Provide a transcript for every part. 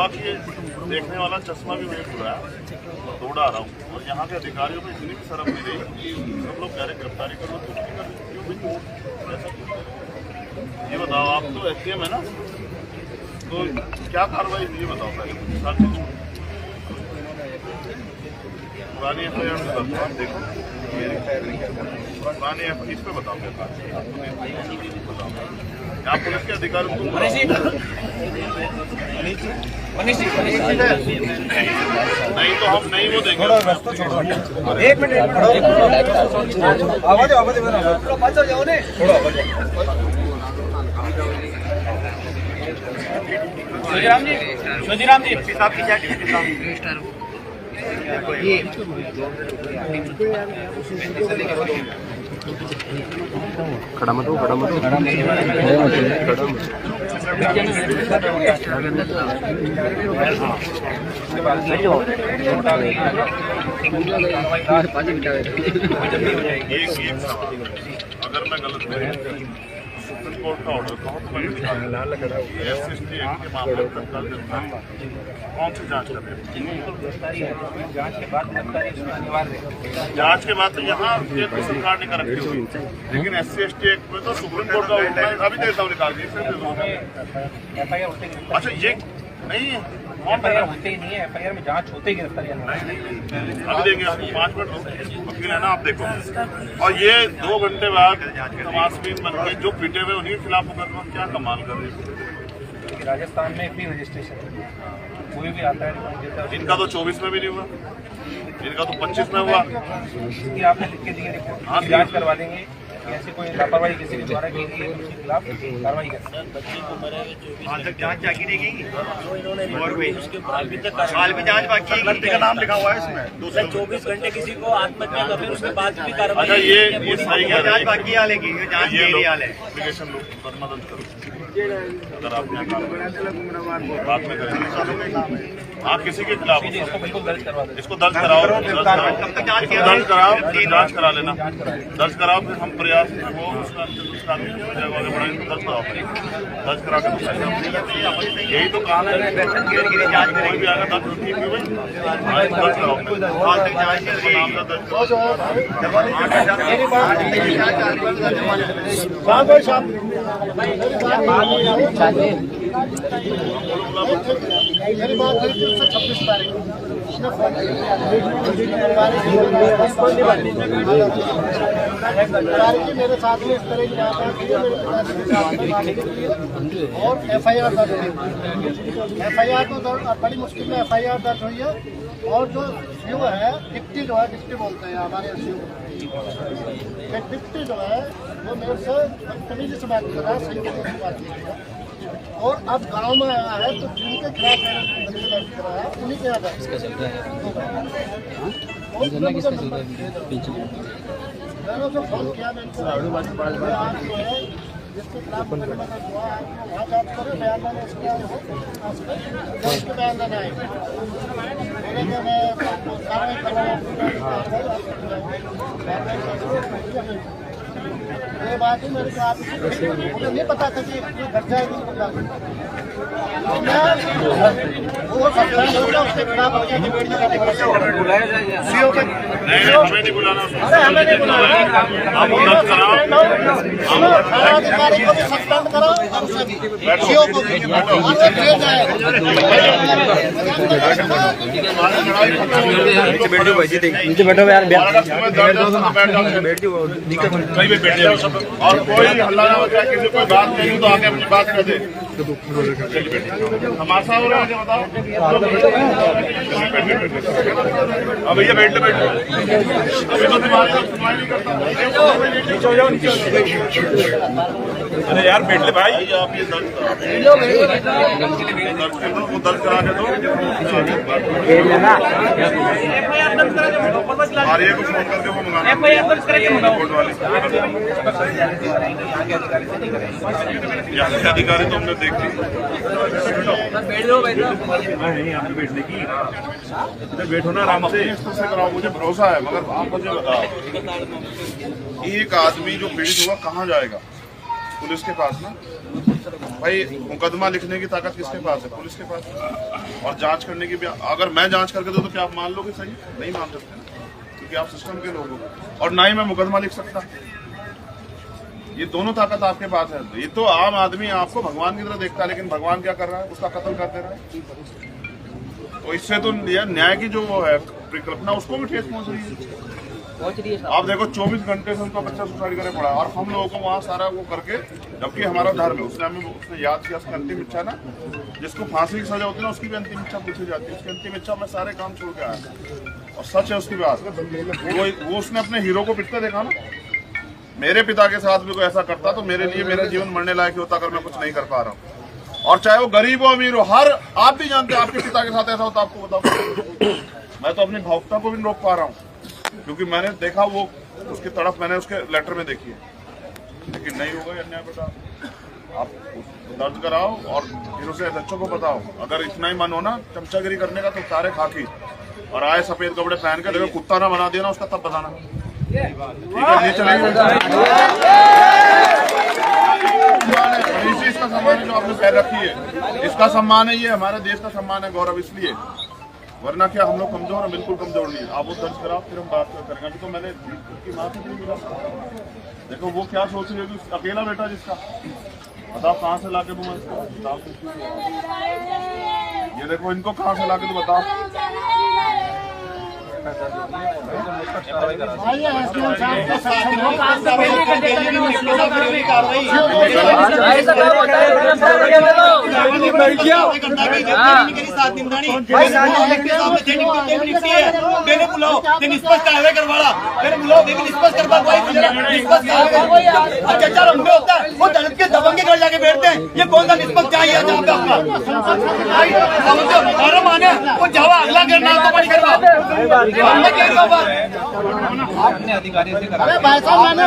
आप ये देखने वाला चश्मा भी मुझे खुला है, तोड़ा रहा हूँ। और यहाँ के अधिकारियों को इतनी भी शर्म नहीं रही, सब लोग कह रहे गिरफ्तारी कर लो, कुछ नहीं कर क्यों ऐसा क्यों? ये बताओ, आप तो SDM है ना, तो क्या कार्रवाई ये बताओ पहले। पुरानी FIR से आप देखो, पुरानी इस पे बताओ क्या आप पुलिस के अधिकारी नहीं तो हम नहीं वो देंगे। एक मिनट आवाज जाओ ने शोजीराम जी साहब की चैट खड़ा मत हो अगर मैं गलत नहीं सुप्रीम कोर्ट का ऑर्डर बहुत SST के मामले में कौन सी जांच कर रहे हैं? जांच के बाद तो यहाँ तो सरकार ने कर रखी हुई, लेकिन SC/ST एक्ट में तो सुप्रीम कोर्ट का ऑर्डर अभी देता हूँ निकाल दिया। अच्छा ये नहीं है, होते ही नहीं है, FIR में जांच होते ही गिरफ्तारी अभी देंगे। 5 मिनट वकील है ना, आप देखो। और ये 2 घंटे बाद तमाशबीन बन के जो पीटे हुए उन्हीं के खिलाफ मुकदमा, क्या कमाल कर रहे हैं। राजस्थान में फ्री रजिस्ट्रेशन कोई भी आता है, इनका तो 24 में भी नहीं हुआ, इनका तो 25 में हुआ। आपने लिख के दिए रिपोर्ट, जांच करवा देंगे। ऐसी कोई लापरवाही किसी के द्वारा की गई है उसके खिलाफ कार्रवाई करें। जांच जारी रहेगी और भी हाल भी जांच बाकी है, का नाम लिखा हुआ है इसमें। 24 घंटे किसी को आत्महत्या कर रहे उसके बाद भी कार्रवाई। अच्छा ये सही है, जांच बाकी हाल है कि जांच मेरी हाल है। एप्लीकेशन लो, मदद करो अगर आप यहाँ बात में करेंगे। आप किसी के खिलाफ इसको बिल्कुल दर्ज करवा दें। इसको दर्ज कराओ, दर्ज कराओ, जांच करा लेना, दर्ज कराओ, फिर हम प्रयास वो उसका आगे बढ़ाएंगे। दर्ज कराओ, दर्ज करा के यही तो काम है। कोई भी आएगा दर्ज ठीक है भाई, दर्ज कराओ, नाम का दर्ज मेरी बात हुई 326 तारीख को मेरे साथ में इस तरह की बात और FIR दर्ज हुई। FIR तो बड़ी मुश्किल में FIR दर्ज हुई है। और जो CO है, डिप्टी जो है, डिप्टी बोलते हैं हमारे CO, डिप्टी जो है वो मेरे से बदतमीजी से बात कर रहा है, सही तरीके से बात नहीं कर रहा। और अब गांव में आया है तो जिनके खिलाफ मैंने दर्ज कराया उन्हीं के यहाँ मैंने उसे फोन किया, जिसके खिलाफ मुकदमा दर्ज हुआ है वहाँ जांच करो, बयान लाने इसके बयान लाने आएंगे, बोलेंगे मैं कार्रवाई करवाऊँ। ये बात ही मेरे को आप मुझे नहीं पता था कि घर जाएगी वो सस्पेंड होगा, उसके खिलाफ बुलाया जाएगा। हमें नहीं बुलाना, हमें नहीं बुलाना, आप दर्ज कराओ, अधिकारी को भी सस्पेंड करो, CO को भी नीचे बैठो यार, और कोई हल्ला ना हो जाए, किसी कोई बात नहीं तो आके अपनी बात कर दे। तमाशा हो रहा है बताओ। अब भैया बैठ लो, अभी तो तुम्हारी सुनवाई नहीं करता। अरे यार बैठ ले भाई, आप ये दर्ज करा के दो। आर्य को फोन करके वो मंगाना कोर्ट वाले अधिकारी तो हमने देख ली। बैठने की बैठो ना आराम से कराओ, मुझे भरोसा है। मगर आप मुझे बताओ, एक आदमी जो पीड़ित हुआ कहाँ जाएगा? पुलिस के पास ना। भाई मुकदमा लिखने की ताकत किसके पास है? पुलिस के पास है। और जांच करने की भी, अगर मैं जांच करके दूं तो क्या आप मान लोगे? सही नहीं मान सकते ना, क्योंकि आप सिस्टम के लोग हो। और ना ही मैं मुकदमा लिख सकता। ये दोनों ताकत आपके पास है। ये तो आम आदमी आपको भगवान की तरह देखता है, लेकिन भगवान क्या कर रहा है? उसका कत्ल कर दे रहा है। तो इससे तो न्याय की जो है परिकल्पना, उसको भी ठेस पहुंच रही है। आप देखो 24 घंटे से उनका बच्चा सुसाइड करे पड़ा, और हम लोगों को वहाँ सारा वो करके, जबकि हमारा धर्म है। उसने याद किया, उसकी अंतिम इच्छा ना, जिसको फांसी की सजा होती है ना, उसकी भी अंतिम इच्छा पूछी जाती है। उसकी अंतिम इच्छा में सारे काम छोड़ के आया, और सच है उसकी बात। वो उसने अपने हीरो को पिटते देखा ना। मेरे पिता के साथ भी कोई ऐसा करता तो मेरे लिए मेरा जीवन मरने लायक होता, अगर मैं कुछ नहीं कर पा रहा हूँ। और चाहे वो गरीब हो अमीर हो, आप भी जानते हैं आपके पिता के साथ ऐसा होता, आपको बताओ। मैं तो अपनी भावुकता को भी नहीं रोक पा रहा हूँ, क्योंकि मैंने देखा वो उसकी तड़प मैंने उसके लेटर में देखी है। लेकिन नहीं होगा ये अन्याय। बेटा आप दर्ज कराओ और फिर उसे बच्चों को बताओ। अगर इतना ही मन हो ना चमचागिरी करने का, तो सारे खाकी और आए सफेद कपड़े पहन के, देखो कुत्ता ना बना दिया ना उसका, तब बताना। ठीक है, ये चलेगा। इसका सम्मान है जो आपने पैर रखी है, इसका सम्मान है, ये हमारे देश का सम्मान है, गौरव इसलिए। वरना क्या हम लोग कमजोर हैं? बिल्कुल कमजोर नहीं है। आप वो दर्ज कराओ, फिर हम बात करेंगे। अभी तो मैंने उसकी माँ से मिला, देखो वो क्या सोच रही है। अकेला बेटा जिसका, बताओ कहाँ से लाके दूंगा इसको? ये देखो इनको कहाँ से लाके दूं बताओ? दबंगे घर जाके बैठते हैं। ये कौन सा निष्पक्ष चाहिए वो जावा अगला करना तो बड़ी करवा अपने अधिकारी से करा। भाई साहब मैंने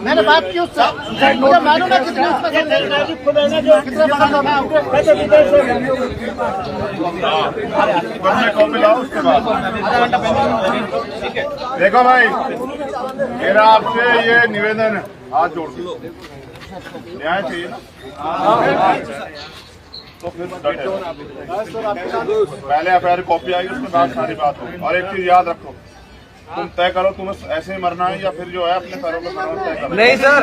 मैंने बात की उससे, मुझे मालूम है कितने कॉपी लाओ उसके बाद। देखो भाई, मेरा आपसे ये निवेदन है, हाथ जोड़ दो, न्याय चाहिए ना। तो फिर पहले एफआईआर कॉपी आएगी, उसके बाद सारी बात होगी। और एक चीज याद रखो, तुम तय करो तुम्हें ऐसे ही मरना है या फिर जो है अपने पैरों पे खड़ा तय करो। नहीं सर,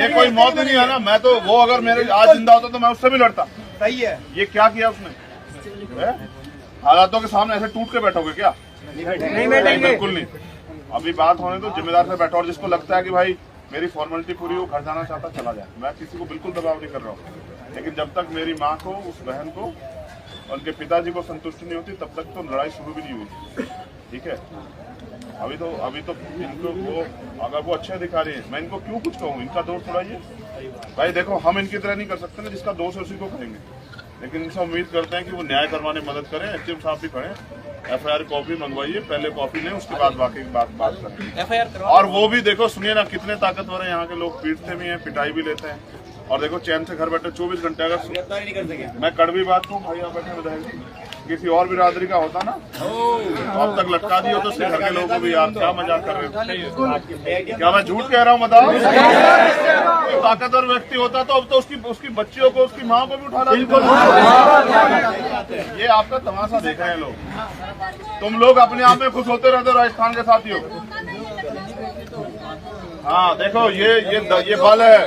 ये कोई मौत ही नहीं है ना। मैं तो वो अगर मेरे आज जिंदा होता तो मैं उससे भी लड़ता। सही है। ये क्या किया उसने? हालातों के सामने ऐसे टूट के बैठोगे क्या? नहीं, बिल्कुल नहीं। अभी बात होने तो जिम्मेदार से बैठो। और जिसको लगता है कि भाई मेरी फॉर्मेलिटी पूरी हो, घर जाना चाहता चला जाए। मैं किसी को बिल्कुल दबाव नहीं कर रहा हूँ, लेकिन जब तक मेरी माँ को, उस बहन को, उनके पिताजी को संतुष्टि नहीं होती, तब तक तो लड़ाई शुरू भी नहीं हुई। ठीक है, अभी तो इनको वो, अगर वो अच्छे अधिकारी हैं, मैं इनको क्यों कुछ कहूँ? इनका दोष थोड़ा ये भाई। देखो हम इनकी तरह नहीं कर सकते ना, जिसका दोष है उसी को कहेंगे। लेकिन इनसे उम्मीद करते हैं कि वो न्याय करवाने मदद करें। एसडीएम साहब भी खड़े, एफआईआर कॉपी मंगवाइए, पहले कॉपी लें, उसके बाद बाकी बात करें। एफआईआर और वो भी देखो, सुनिए ना, कितने ताकतवर है यहाँ के लोग। पीटते भी हैं, पिटाई भी लेते हैं। और देखो चैन से घर बैठे 24 घंटे। अगर मैं कड़वी बात कहूँ, भाई आप बैठे विधायक किसी और बिरादरी का होता ना, तो अब तक लटका दिए तो उसके घर के लोगों को भी यार क्या मजाक कर रहे हो? क्या मैं झूठ कह रहा हूँ? बताओ। कोई ताकतवर व्यक्ति होता तो अब तो उसकी बच्चियों को, उसकी माँ को भी उठा लाता। ये आपका तमाशा देख रहे हैं लोग। तुम लोग अपने आप में खुश होते रहते हो राजस्थान के साथियों। हाँ देखो, ये बल है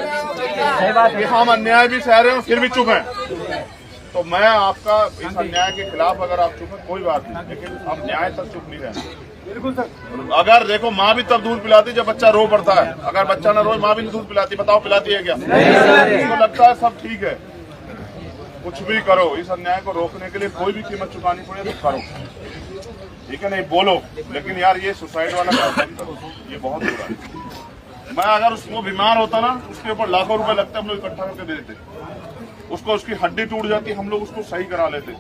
कि हम अन्याय भी सह रहे हो फिर भी चुप हैं। तो मैं आपका इस अन्याय के खिलाफ, अगर आप चुप हैं कोई बात नहीं, लेकिन अब न्याय तक चुप नहीं रहना। अगर देखो, माँ भी तब दूध पिलाती जब बच्चा रो पड़ता है। अगर बच्चा ना रोए, माँ भी नहीं दूध पिलाती। बताओ पिलाती है क्या? उसको लगता है सब ठीक है। कुछ भी करो, इस अन्याय को रोकने के लिए कोई भी कीमत चुकानी पड़े तो करो। ठीक है, नहीं बोलो, लेकिन यार ये सुसाइड वाला काम नहीं करो, ये बहुत बुरा है। मैं अगर उसको बीमार होता ना, उसके ऊपर लाखों रुपए लगते, हम लोग इकट्ठा करके दे देते। उसको, उसकी हड्डी टूट जाती, हम लोग उसको सही करा लेते,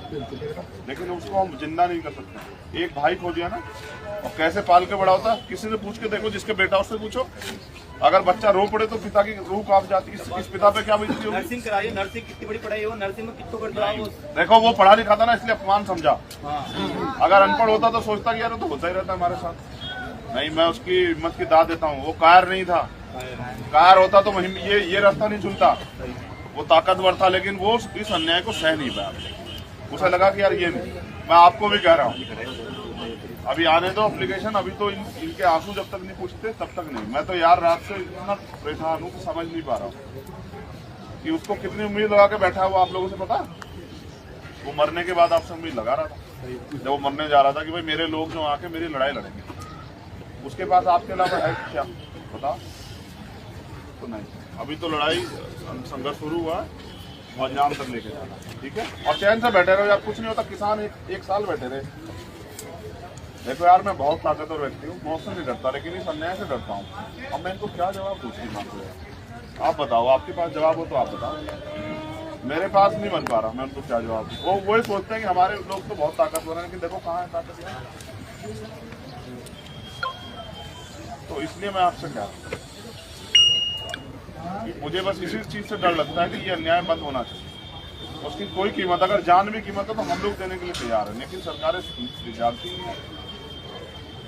लेकिन उसको हम जिंदा नहीं कर सकते। एक भाई खो दिया ना, और कैसे पाल के बड़ा होता, किसी से पूछ के देखो, जिसके बेटा उससे पूछो। अगर बच्चा रो पड़े तो पिता की रूह कांप जाती है। इस पिता पे क्या बीतती होगी? नर्सिंग कराइए, नर्सिंग कितनी बड़ी पढ़ाई हो, नर्सिंग में कितना करता है वो। देखो वो पढ़ा लिखा था ना, इसलिए अपमान समझा। अगर अनपढ़ होता तो सोचता कि यार तो होता ही रहता हमारे साथ। नहीं, मैं उसकी हिम्मत की दाद देता हूँ। वो कायर नहीं था, कायर होता तो ये रास्ता नहीं चुनता। वो ताकतवर था, लेकिन वो इस अन्याय को सह नहीं पाया। उसे लगा कि यार ये नहीं। मैं आपको भी कह रहा हूँ, अभी आने दो एप्लीकेशन। अभी तो इनके आंसू जब तक नहीं पूछते तब तक नहीं। मैं तो यार रात से इतना परेशान हूँ कि समझ नहीं पा रहा हूँ कि उसको कितनी उम्मीद लगा के बैठा है। वो आप लोगों से पता, वो मरने के बाद आपसे उम्मीद लगा रहा था। जब वो मरने जा रहा था कि भाई मेरे लोग जो आके मेरी लड़ाई लड़ेंगे, उसके पास आपके अलावा है क्या पता? तो नहीं, अभी तो लड़ाई संघर्ष शुरू हुआ है और अंजाम तक लेके जाना, ठीक है? और चैन से बैठे रहो यार, कुछ नहीं होता। किसान एक साल बैठे रहे। देखो यार, मैं बहुत ताकतवर व्यक्ति हूँ, मौत से नहीं डरता, लेकिन इस अन्याय से डरता हूँ। अब मैं इनको क्या जवाब दूँ? आप बताओ, आपके पास जवाब हो तो आप बताओ। मेरे पास नहीं बन पा रहा, मैं उनको क्या जवाब दूँ? वो ही सोचते हैं कि हमारे लोग तो बहुत ताकतवर हैं, लेकिन देखो कहाँ है ताकत। तो इसलिए मैं आपसे कह रहा हूँ, मुझे बस इसी चीज से डर लगता है कि ये अन्याय बंद होना चाहिए। उसकी कोई कीमत, अगर जान भी कीमत है तो हम लोग देने के लिए तैयार हैं, लेकिन सरकारें जानती नहीं है।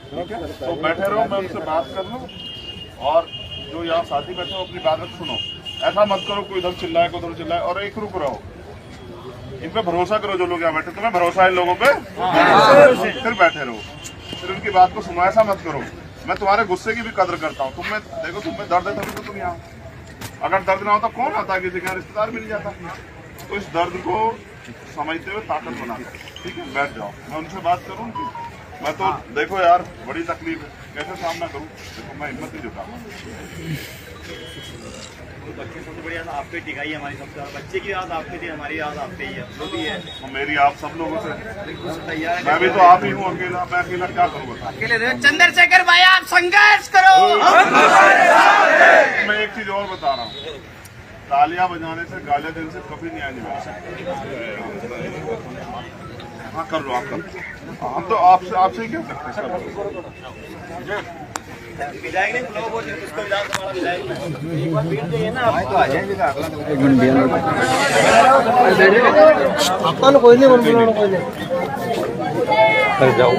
ठीक है, तो बैठे रहो, मैं उनसे बात कर लूँ। और जो यहाँ साथी बैठे हो, अपनी बात सुनो। ऐसा मत करो कोई इधर चिल्लाए कोई उधर चिल्लाए। और एक रुक रहो, इन पे भरोसा करो। जो लोग यहाँ बैठे, तुम्हें भरोसा है इन लोगों पे, फिर बैठे रहो, फिर उनकी बात को सुनो। ऐसा मत करो। मैं तुम्हारे गुस्से की भी कदर करता हूँ। तुम्हें देखो, तुम्हें दर्द है तभी तो तुम यहाँ। अगर दर्द ना होता कौन आता, किसी का रिश्तेदार भी नहीं जाता। तो इस दर्द को समझते हुए ताकत बना, ठीक है? बैठ जाओ, मैं उनसे बात करूँ। मैं तो देखो यार, बड़ी तकलीफ है, कैसे सामना करूँ? देखो मैं हिम्मत नहीं जुटाऊंगा। बच्चे सबसे बड़ी याद आप पे टिकाई है हमारी, सबसे ज्यादा बच्चे की याद आप पे थी, हमारी याद आप पे ही है, जो भी है। तो मेरी आप सब लोगों से मैं भी तो आप ही हूँ अकेला। मैं अकेला क्या करूँगा? चंद्रशेखर भाई आप संघर्ष करो। मैं एक चीज और बता रहा हूँ, तालियां बजाने से, गालियां देने से कभी न्याय नहीं मिल सकता। हाँ कर लो, आप कर लो। हम तो आपसे ही कह सकते हैं। विधायक नहीं बुलाओ, वो जिसको विधायक हमारा विधायक एक बार भीड़ चाहिए ना आप तो आ जाएंगे। अपन कोई नहीं, कोई नहीं जाओ।